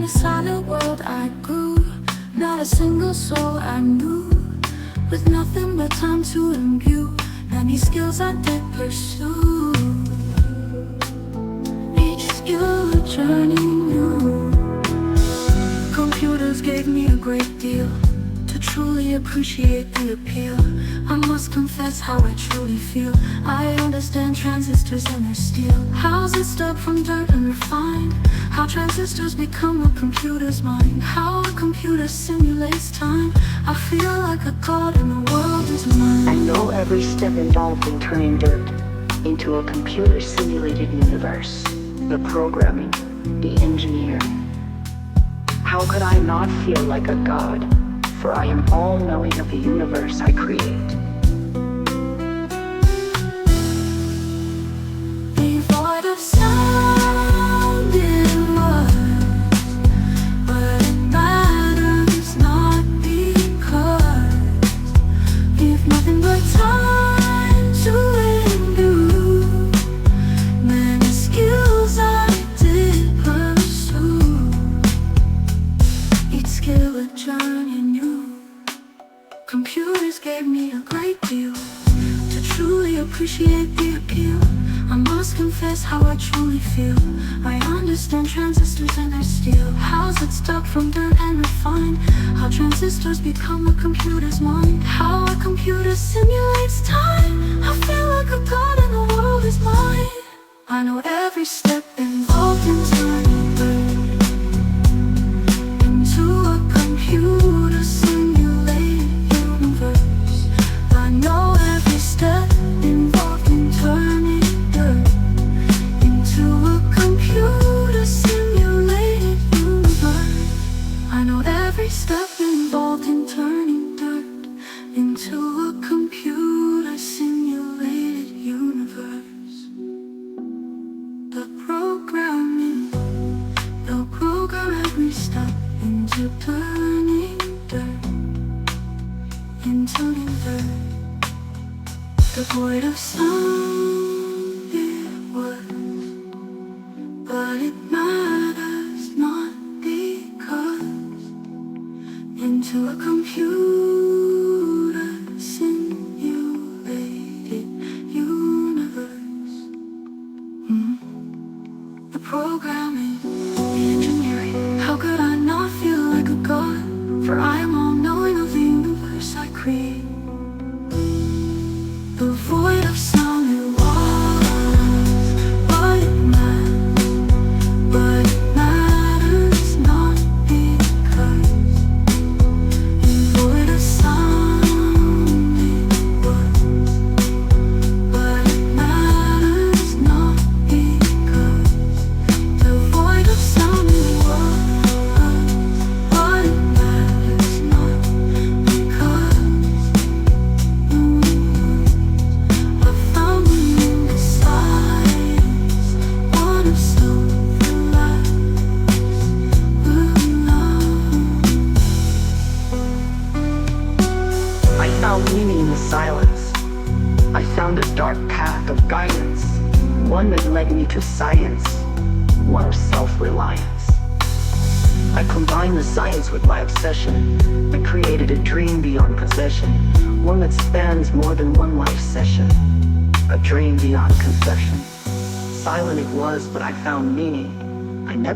a silent world I grew, not a single soul I knew, with nothing but time to imbue, many skills I did pursue. Each skill a journey new. Computers gave me a great deal, to truly appreciate the appeal. I must confess how I truly feel. I understand transistors and their steel. How's it stuck from dirt and refined? How transistors become a computer's mind. How a computer simulates time. I feel like a god and the world is mine. I know every step involved in turning dirt into a computer-simulated universe. The programming, the engineering. How could I not feel like a god? For I am all-knowing of the universe I create. Devoid of sound it was, but it matters not because if nothing but time to imbue, many skills I did pursue. Each skill a journey new. Computers gave me a great deal, to truly appreciate the appeal. I must confess how I truly feel. I understand transistors and their steel. How's it stuck from dirt and refined? How transistors become a computer's mind. How a computer simulates time. I feel like a god and the world is mine. I know every step involved in turning dirt into a computer simulated universe. I know every step involved in turning dirt into a computer simulated universe. I know every step involved in turning dirt into a computer simulated universe. The programming, they'll program every step into turning dirt, into dirt. Devoid of sound it was, but it matters not because into a computer simulated universe. The programming, the engineering. How could I not feel like a god? For I am all knowing of the universe I create. The void of sound it was, but it matters not because the void of sound it was, but it matters not because the void of sound it was, but it matters not because I found meaning in the silence. I found a dark path of guidance, one that led me to science, one of self-reliance. I combined the science with my obsession. I created a dream beyond possession, one that spans more than one life session, a dream beyond confession. Silent it was, but I found meaning. I never